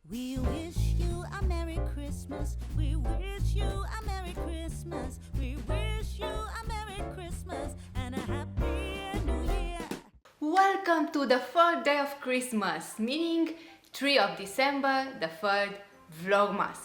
We wish you a Merry Christmas. We wish you a Merry Christmas. We wish you a Merry Christmas and a Happy New Year. Welcome to the third day of Christmas, meaning 3 of December, the third Vlogmas.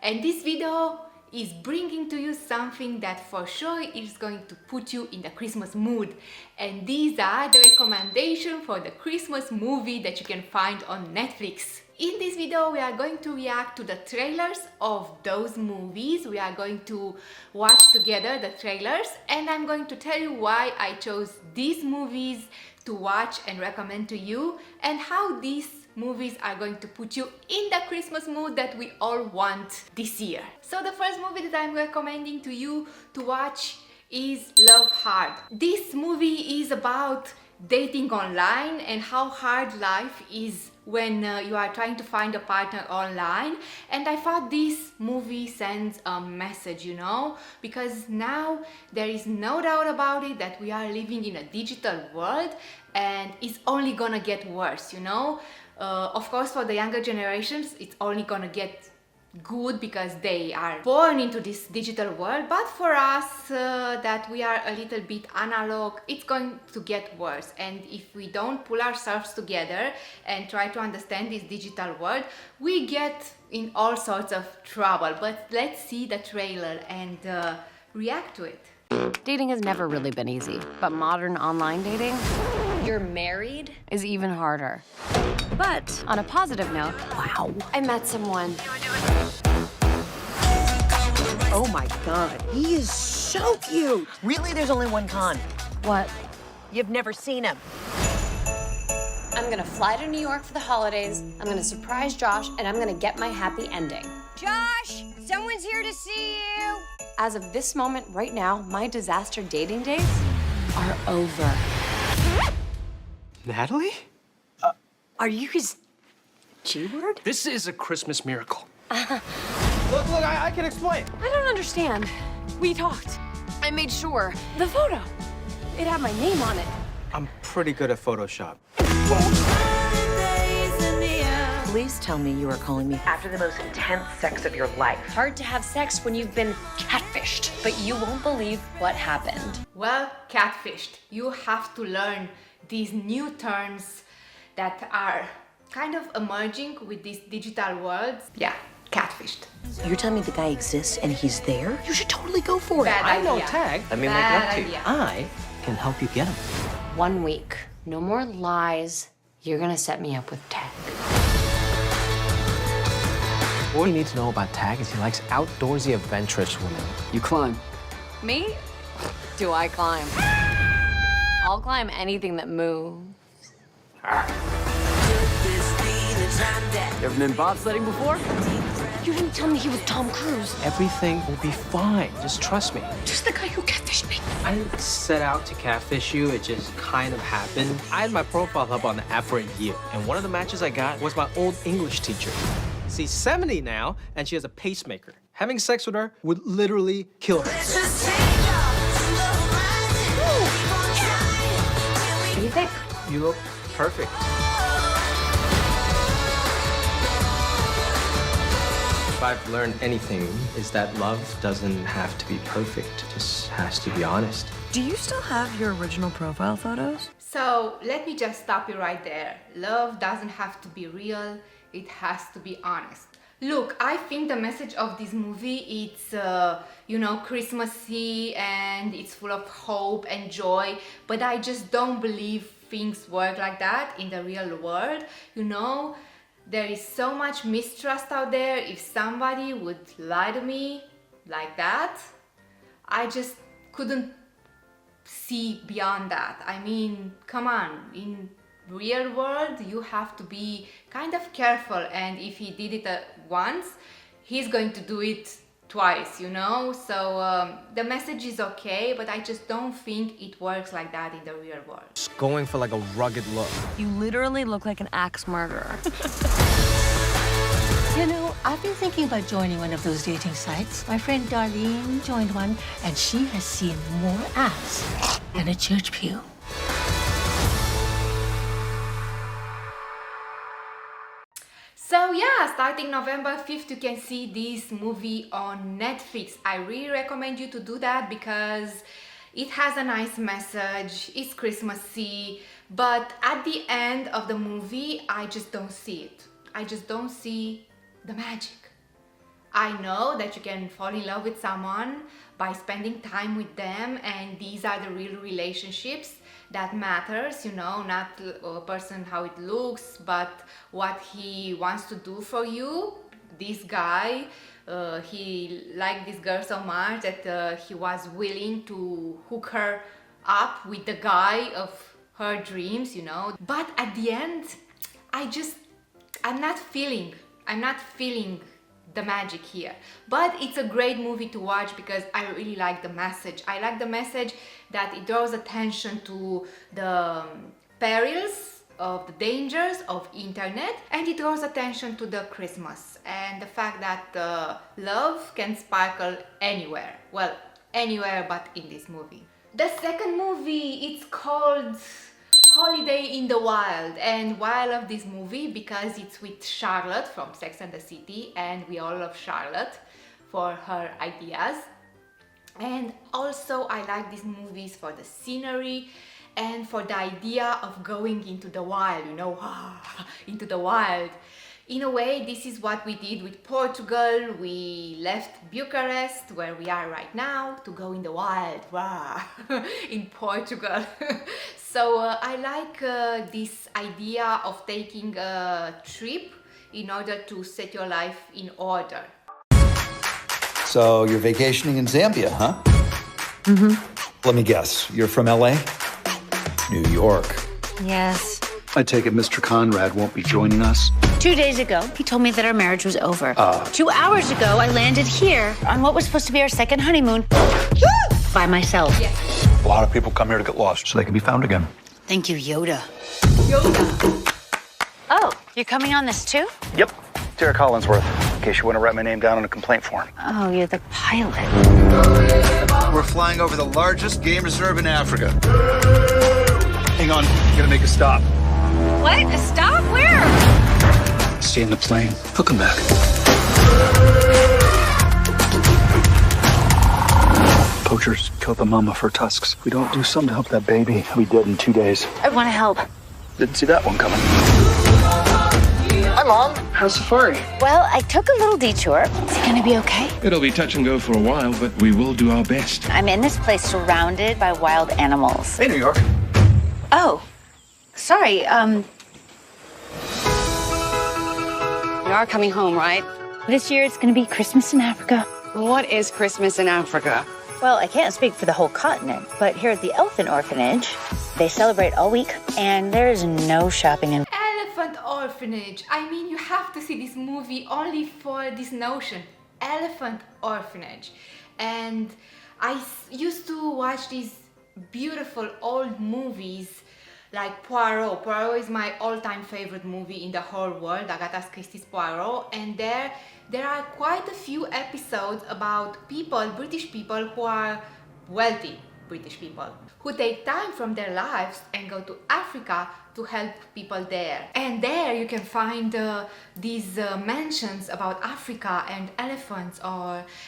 And this video is bringing to you something that for sure is going to put you in the Christmas mood. And these are the recommendations for the Christmas movie that you can find on Netflix. In this video, we are going to react to the trailers of those movies. We are going to watch together the trailers, and I'm going to tell you why I chose these movies to watch and recommend to you, and how these movies are going to put you in the Christmas mood that we all want this year. So the first movie that I'm recommending to you to watch is Love Hard. This movie is about dating online and how hard life is when you are trying to find a partner online. And I thought this movie sends a message, you know, because now there is no doubt about it that we are living in a digital world, and it's only gonna get worse, you know. Of course, for the younger generations, it's only gonna get good because they are born into this digital world, but for us that we are a little bit analog, it's going to get worse. And if we don't pull ourselves together and try to understand this digital world, we get in all sorts of trouble. But let's see the trailer and react to it. Dating has never really been easy, but modern online dating, You're married? is even harder. But on a positive note, wow, I met someone. Oh my God, he is so cute. Really, there's only one con. What? You've never seen him. I'm gonna fly to New York for the holidays, I'm gonna surprise Josh, and I'm gonna get my happy ending. Josh, someone's here to see you. As of this moment right now, my disaster dating days are over. Natalie? Are you his G-word? This is a Christmas miracle. Look, I can explain. I don't understand. We talked. I made sure. The photo, it had my name on it. I'm pretty good at Photoshop. Please tell me you are calling me after the most intense sex of your life. Hard to have sex when you've been catfished, but you won't believe what happened. Well, catfished. You have to learn these new terms that are kind of emerging with this digital world. Yeah, catfished. You're telling me the guy exists and he's there? You should totally go for it. Bad I know idea. tag. Let me Bad make it up to you. idea. I can help you get him. 1 week, no more lies. You're gonna set me up with Tag. All you need to know about Tag is he likes outdoorsy, adventurous women. You climb. Me? Do I climb? I'll climb anything that moves. You ever been bobsledding before? You didn't tell me he was Tom Cruise. Everything will be fine. Just trust me. Just the guy who catfished me. I didn't set out to catfish you. It just kind of happened. I had my profile up on the app for a year, and one of the matches I got was my old English teacher. She's 70 now, and she has a pacemaker. Having sex with her would literally kill her. What do you think? You look perfect. If I've learned anything, is that love doesn't have to be perfect. It just has to be honest. Do you still have your original profile photos? So let me just stop you right there. Love doesn't have to be real, it has to be honest. Look, I think the message of this movie, it's, you know, Christmassy, and it's full of hope and joy, but I just don't believe things work like that in the real world, you know? There is so much mistrust out there. If somebody would lie to me like that, I just couldn't see beyond that. I mean, come on, in real world you have to be kind of careful, and if he did it once, he's going to do it twice, you know. So the message is okay, but I just don't think it works like that in the real world. Just going for like a rugged look. You literally look like an axe murderer. You know, I've been thinking about joining one of those dating sites. My friend Darlene joined one, and she has seen more ass than a church pew. So yeah, starting November 5th, you can see this movie on Netflix. I really recommend you to do that because it has a nice message, it's Christmassy, but at the end of the movie, I just don't see it. I just don't see the magic. I know that you can fall in love with someone by spending time with them, and these are the real relationships that matters, you know, not a person how it looks, but what he wants to do for you. This guy, he liked this girl so much that he was willing to hook her up with the guy of her dreams, you know. But at the end, I'm not feeling the magic here. But it's a great movie to watch because I really like the message. I like the message that it draws attention to the perils of the dangers of internet, and it draws attention to the Christmas and the fact that love can sparkle anywhere. Well, anywhere but in this movie. The second movie, it's called Holiday in the Wild, and why I love this movie because it's with Charlotte from Sex and the City, and we all love Charlotte for her ideas. And also I like these movies for the scenery and for the idea of going into the wild, you know, into the wild. In a way, this is what we did with Portugal. We left Bucharest, where we are right now, to go in the wild, in Portugal. So I like this idea of taking a trip in order to set your life in order. So you're vacationing in Zambia, huh? Mm-hmm. Let me guess, you're from LA? New York. Yes. I take it Mr. Conrad won't be joining us? 2 days ago, he told me that our marriage was over. 2 hours ago, I landed here on what was supposed to be our second honeymoon by myself. Yes. A lot of people come here to get lost so they can be found again. Thank you, Yoda. Yoga. Oh, you're coming on this too? Yep. Derek Hollinsworth, in case you want to write my name down on a complaint form. Oh, you're the pilot. We're flying over the largest game reserve in Africa. Hang on, gotta make a stop. What? A stop? Where? Stay in the plane. He'll come back. Poachers killed the mama for tusks. If we don't do something to help that baby, he'll be dead in 2 days. I want to help. Didn't see that one coming. Hi, Mom. How's Safari? Well, I took a little detour. Is it going to be okay? It'll be touch and go for a while, but we will do our best. I'm in this place surrounded by wild animals. Hey, New York. Oh, sorry, You are coming home, right? This year it's going to be Christmas in Africa. What is Christmas in Africa? Well, I can't speak for the whole continent, but here at the Elephant Orphanage, they celebrate all week, and there's no shopping in. Elephant Orphanage. I mean, you have to see this movie only for this notion. Elephant Orphanage. And I used to watch these beautiful old movies like Poirot. Poirot is my all-time favorite movie in the whole world, Agatha Christie's Poirot, and there are quite a few episodes about people, British people who are wealthy British people, who take time from their lives and go to Africa to help people there. And there you can find these mentions about Africa and elephants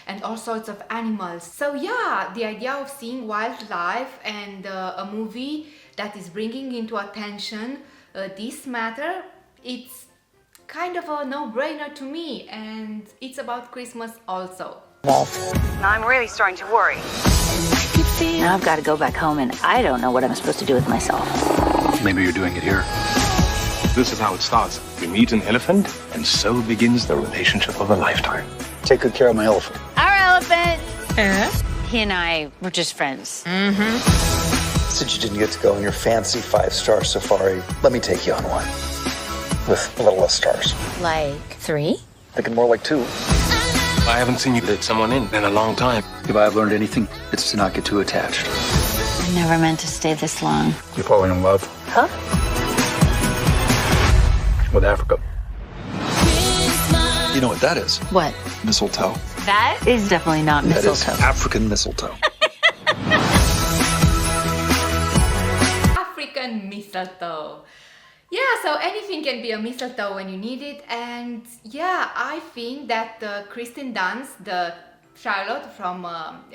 and all sorts of animals. So yeah, the idea of seeing wildlife and a movie that is bringing into attention this matter, it's kind of a no-brainer to me, and it's about Christmas also. Now I'm really starting to worry. Now I've got to go back home, and I don't know what I'm supposed to do with myself. Maybe you're doing it here. This is how it starts. We meet an elephant, and so begins the relationship of a lifetime. Take good care of my elephant. Our elephant! He and I were just friends. Since you didn't get to go on your fancy 5-star safari, let me take you on one. With a little less stars. Like 3? Thinking more like 2. I haven't seen you let someone in a long time. If I have learned anything, it's to not get too attached. I never meant to stay this long. You're falling in love. Huh? With Africa. You know what that is? What? Mistletoe. That is definitely not mistletoe. That is African mistletoe. African mistletoe. Yeah, so anything can be a mistletoe when you need it. And yeah, I think that Kristen Dunst, the Charlotte from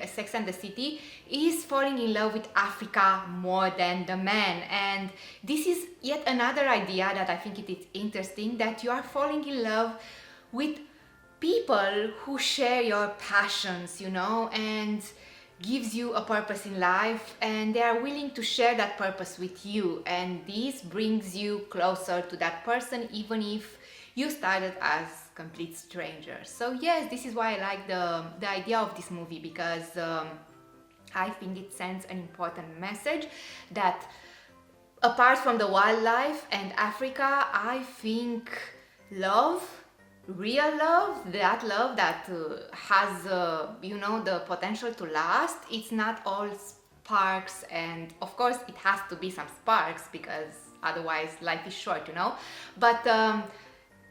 Sex and the City, is falling in love with Africa more than the man. And this is yet another idea that I think it is interesting, that you are falling in love with people who share your passions, you know, and gives you a purpose in life, and they are willing to share that purpose with you, and this brings you closer to that person even if you started as complete strangers. So yes, this is why I like the idea of this movie, because I think it sends an important message that apart from the wildlife and Africa, I think love, real love, that has you know, the potential to last, it's not all sparks, and of course it has to be some sparks because otherwise life is short, you know, but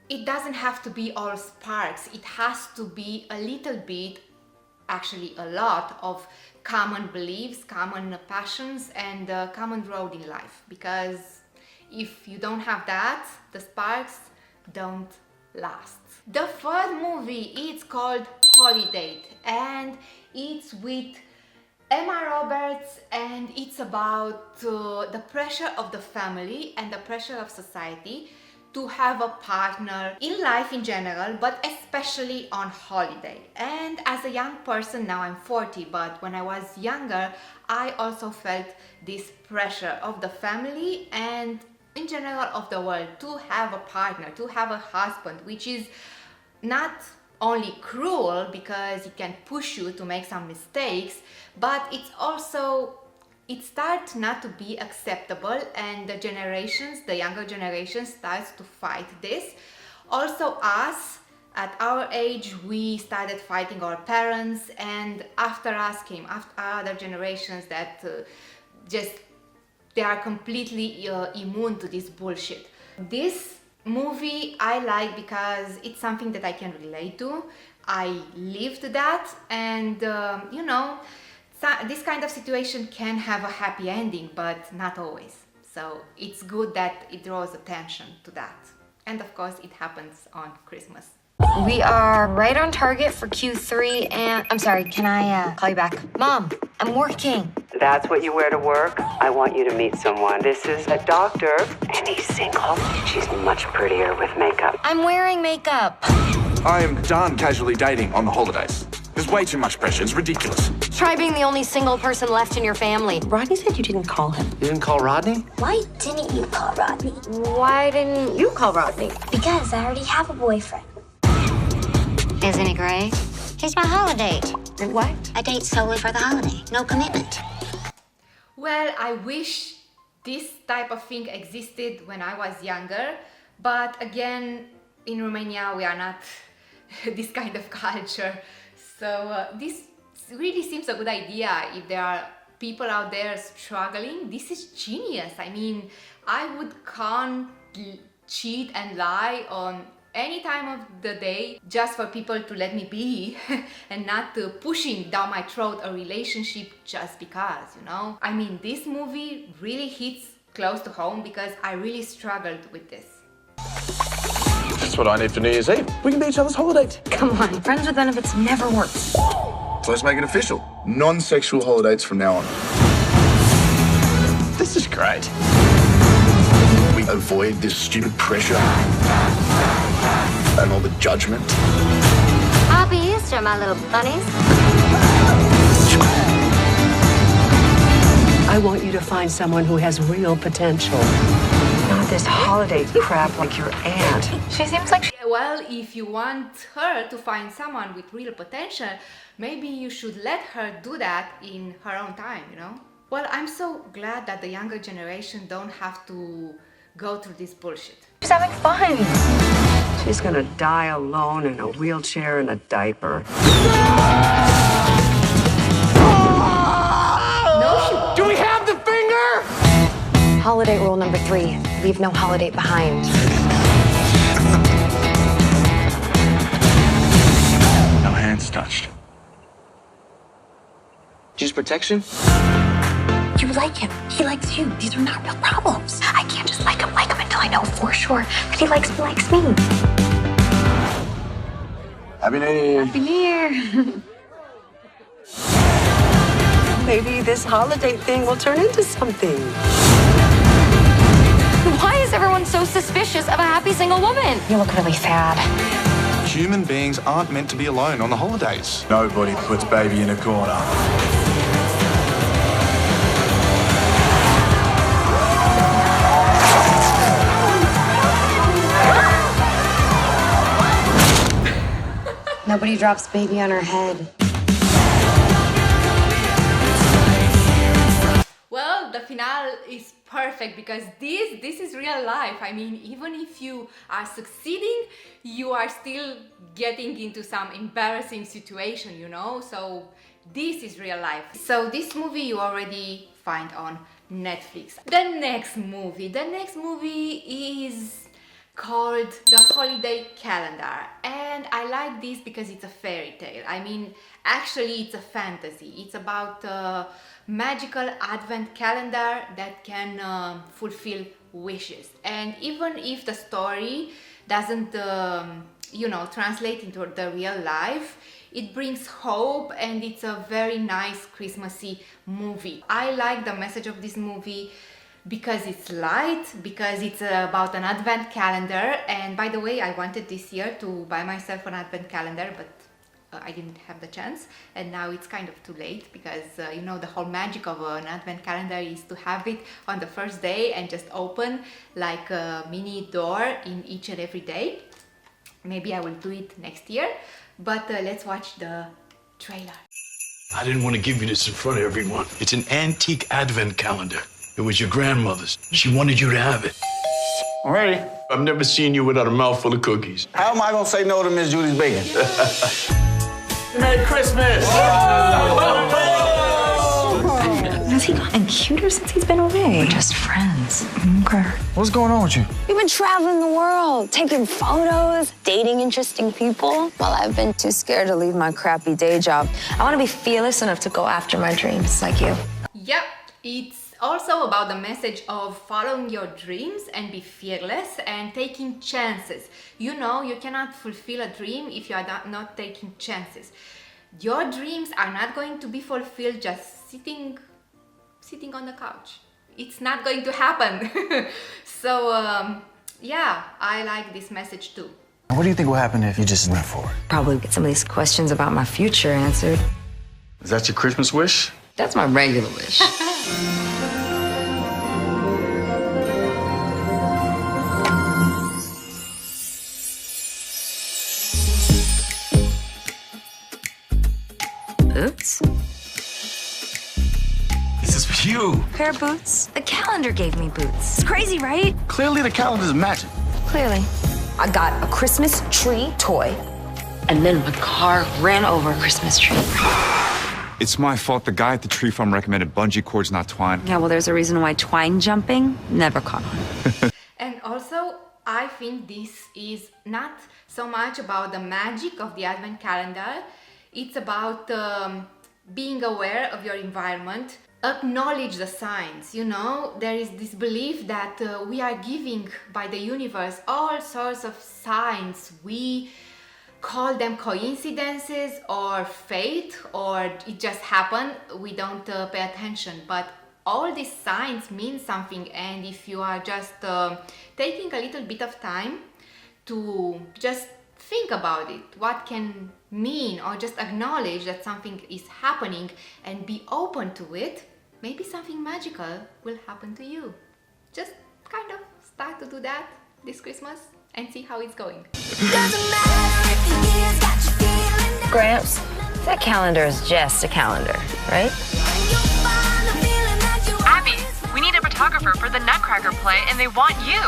it doesn't have to be all sparks. It has to be a little bit, actually a lot, of common beliefs, common passions, and a common road in life, because if you don't have that, the sparks don't last. The third movie, it's called Holiday, and it's with Emma Roberts, and it's about the pressure of the family and the pressure of society to have a partner in life in general, but especially on holiday. And as a young person, now I'm 40, but when I was younger, I also felt this pressure of the family and in general of the world to have a partner, to have a husband, which is not only cruel because it can push you to make some mistakes, but it's also, it starts not to be acceptable, and the generations, the younger generation, starts to fight this. Also us, at our age, we started fighting our parents, and after us came other generations that just, they are completely immune to this bullshit. This movie I like because it's something that I can relate to. I lived that, and you know, this kind of situation can have a happy ending, but not always. So it's good that it draws attention to that. And of course, it happens on Christmas. We are right on target for Q3, and I'm sorry, can I call you back? Mom, I'm working. That's what you wear to work? I want you to meet someone. This is a doctor, and he's single. She's much prettier with makeup. I'm wearing makeup. I am done casually dating on the holidays. There's way too much pressure. It's ridiculous. Try being the only single person left in your family. Rodney said you didn't call him. You didn't call Rodney? Why didn't you call Rodney? Why didn't you call Rodney? Because I already have a boyfriend. Isn't he great? He's my holiday. What? I date solely for the holiday. No commitment. Well, I wish this type of thing existed when I was younger, but again, in Romania we are not this kind of culture. So this really seems a good idea. If there are people out there struggling, this is genius. I mean, I can't cheat and lie on any time of the day just for people to let me be and not pushing down my throat a relationship just because, you know. I mean, this movie really hits close to home because I really struggled with this. That's what I need for New Year's Eve. We can be each other's holiday. Come on, friends with benefits never works. So let's make it official. Non-sexual holidays from now on. This is great. We avoid this stupid pressure and all the judgment. Happy Easter, my little bunnies. I want you to find someone who has real potential. Not this holiday crap like your aunt. She seems like well, if you want her to find someone with real potential, maybe you should let her do that in her own time, you know? Well, I'm so glad that the younger generation don't have to go through this bullshit. She's having fun. She's gonna die alone in a wheelchair and a diaper. No, she won't. Do we have the finger? Holiday rule number 3, leave no holiday behind. No hands touched. Use protection? You like him. He likes you. These are not real problems. I can't just like him until I know for sure that he likes me. Happy New Year. Happy New Year. Maybe this holiday thing will turn into something. Why is everyone so suspicious of a happy single woman? You look really sad. Human beings aren't meant to be alone on the holidays. Nobody puts baby in a corner. Nobody drops baby on her head. Well, the finale is perfect because this is real life. I mean, even if you are succeeding, you are still getting into some embarrassing situation, you know? So this is real life. So this movie you already find on Netflix. The next movie is called The Holiday Calendar, and I like this because it's a fairy tale. I mean, actually it's a fantasy. It's about a magical advent calendar that can fulfill wishes, and even if the story doesn't translate into the real life, it brings hope, and it's a very nice Christmassy movie. I like the message of this movie because it's light, because it's about an advent calendar. And by the way, I wanted this year to buy myself an advent calendar, but I didn't have the chance, and now it's kind of too late because the whole magic of an advent calendar is to have it on the first day and just open like a mini door in each and every day. Maybe I will do it next year, but let's watch the trailer. I didn't want to give you this in front of everyone. It's an antique advent calendar. It was your grandmother's. She wanted you to have it. I'm ready. I've never seen you without a mouthful of cookies. How am I gonna say no to Miss Judy's bacon? Merry Christmas! Has he gotten cuter since he's been away? We're just friends. Okay. What's going on with you? We've been traveling the world, taking photos, dating interesting people. While I've been too scared to leave my crappy day job, I want to be fearless enough to go after my dreams like you. Yep, it's also about the message of following your dreams and be fearless and taking chances. You cannot fulfill a dream if you are not taking chances. Your dreams are not going to be fulfilled just sitting on the couch. It's not going to happen. So yeah, I like this message too. What do you think will happen if you just went for it? Probably get some of these questions about my future answered. Is that your Christmas wish? That's my regular wish. Boots? This is for you. Pair of boots? The calendar gave me boots. It's crazy, right? Clearly the calendar's magic. Clearly. I got a Christmas tree toy, and then my car ran over a Christmas tree. It's my fault the guy at the tree farm recommended bungee cords, not twine. Yeah, well, there's a reason why twine jumping never caught on. And also, I think this is not so much about the magic of the advent calendar. It's about being aware of your environment, acknowledge the signs. There is this belief that we are giving by the universe all sorts of signs. We call them coincidences or fate, or it just happened. We don't pay attention, but all these signs mean something. And if you are just taking a little bit of time to just think about it, what can mean, or just acknowledge that something is happening and be open to it, maybe something magical will happen to you. Just kind of start to do that this Christmas and see how it's going. Gramps, that calendar is just a calendar, right? Abby, we need a photographer for the Nutcracker play, and they want you.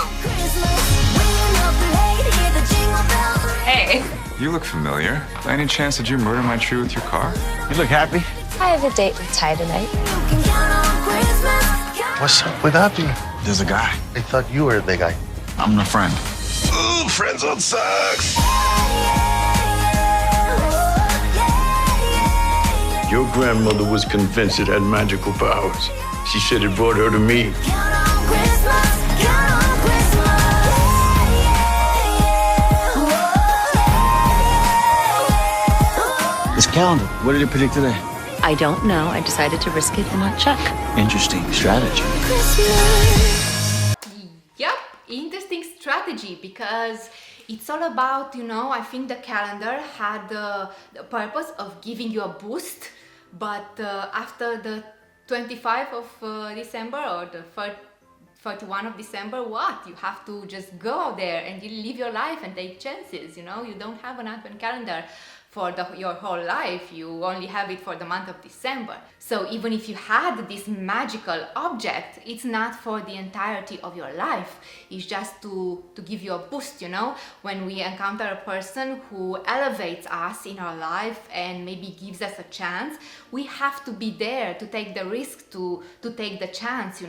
Hey. You look familiar. By any chance, did you murder my tree with your car? You look happy. I have a date with Ty tonight. What's up with Abby? There's a guy. I thought you were the guy. I'm the friend. Ooh, friends on sucks. Your grandmother was convinced it had magical powers. She should have brought her to me. This calendar, what did it predict today? I don't know. I decided to risk it and not check. Interesting strategy. Yep, interesting strategy, because it's all about, I think the calendar had the purpose of giving you a boost, but after the 25th of December or the 31 of December, what? You have to just go out there and you live your life and take chances, You don't have an advent calendar for your whole life. You only have it for the month of December. So even if you had this magical object, it's not for the entirety of your life. It's just to give you a boost, When we encounter a person who elevates us in our life and maybe gives us a chance, we have to be there to take the risk, to take the chance,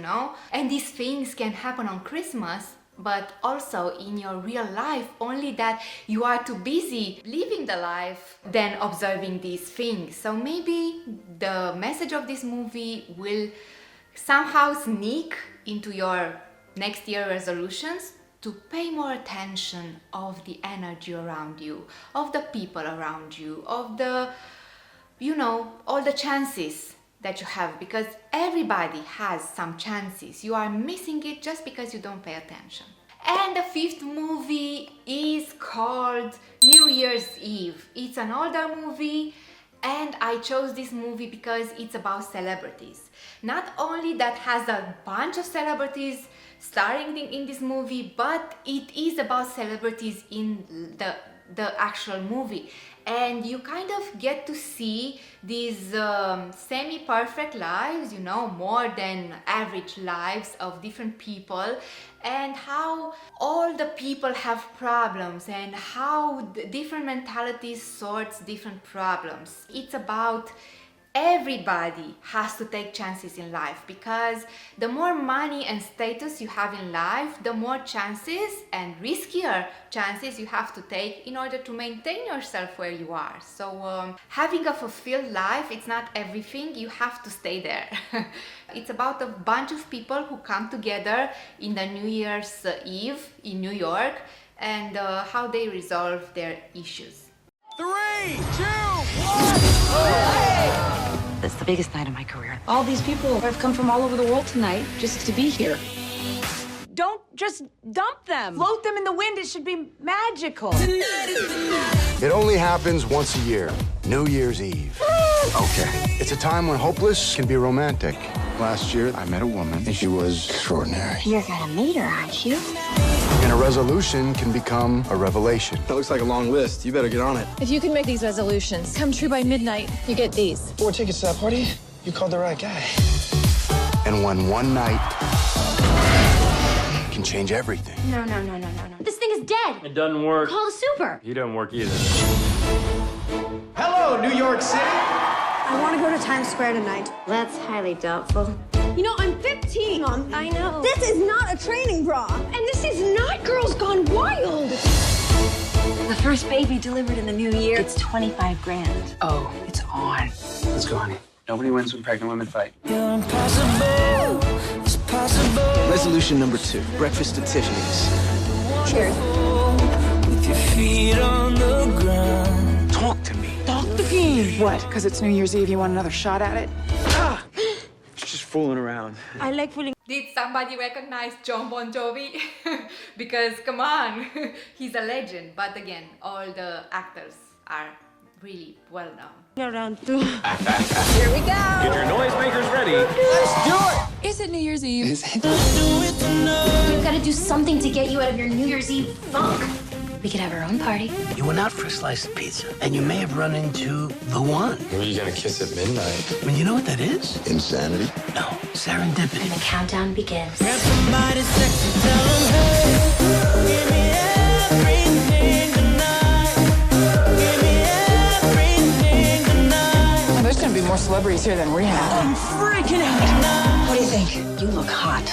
And these things can happen on Christmas, but also in your real life, only that you are too busy living the life than observing these things. So maybe the message of this movie will somehow sneak into your next year resolutions to pay more attention of the energy around you, of the people around you, of the, all the chances that you have, because everybody has some chances. You are missing it just because you don't pay attention. And the fifth movie is called New Year's Eve. It's an older movie, and I chose this movie because it's about celebrities. Not only that has a bunch of celebrities starring in this movie, but it is about celebrities in the actual movie. And you kind of get to see these semi-perfect lives, more than average lives of different people, and how all the people have problems and how the different mentalities sorts different problems. It's about everybody has to take chances in life, because the more money and status you have in life, the more chances and riskier chances you have to take in order to maintain yourself where you are. So having a fulfilled life, it's not everything, you have to stay there. It's about a bunch of people who come together in the New Year's Eve in New York, and how they resolve their issues. 3, 2, 1, That's the biggest night of my career. All these people have come from all over the world tonight just to be here. Don't just dump them. Float them in the wind. It should be magical. It only happens once a year, New Year's Eve. Okay. It's a time when hopeless can be romantic. Last year, I met a woman, and she was extraordinary. You're gonna meet her, aren't you? And a resolution can become a revelation. That looks like a long list. You better get on it. If you can make these resolutions come true by midnight, you get these. 4 tickets to that party? You called the right guy. And when one night can change everything. No. This thing is dead. It doesn't work. Call a super. You don't work either. Hello, New York City. I want to go to Times Square tonight. That's highly doubtful. I'm 15. Mom, I know. this is not a training bra. And this is not Girls Gone Wild. The first baby delivered in the new year. It's 25 grand. Oh, it's on. Let's go, honey. Nobody wins when pregnant women fight. Resolution number 2. Breakfast at Tiffany's. Cheers. With your feet on the ground. Talk to me. Talk the game. What? Because it's New Year's Eve, you want another shot at it? Just fooling around. I like fooling. Did somebody recognize John Bon Jovi? Because come on, he's a legend. But again, all the actors are really well known. Around too. Here we go. Get your noisemakers ready. Let's do it. Is it New Year's Eve? Is it? We've got to do something to get you out of your New Year's Eve funk. We could have our own party. You went out for a slice of pizza, and you may have run into the one. Who are you gonna kiss at midnight? I mean, you know what that is? Insanity? No, serendipity. And the countdown begins. Grab somebody sexy, tell them, hey, give me everything tonight. Give me everything tonight. There's going to be more celebrities here than we have. I'm freaking out. What do you think? You look hot.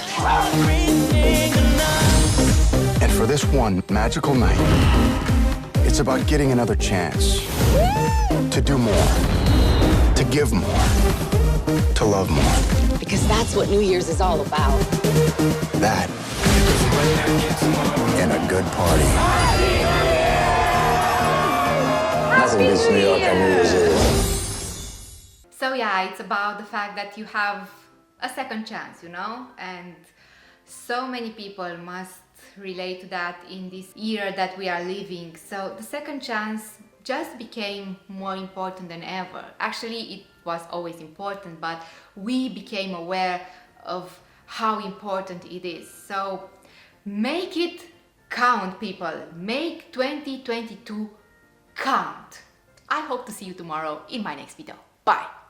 And for this one magical night, it's about getting another chance. To do more. To give more. To love more. Because that's what New Year's is all about. That and a good party. Nothing beats New York on New Year's Eve. So yeah, it's about the fact that you have a second chance, you know, and so many people must relate to that in this era that we are living. So the second chance just became more important than ever. Actually, it was always important, but we became aware of how important it is. So make it count, people. Make 2022 count. I hope to see you tomorrow in my next video. Bye.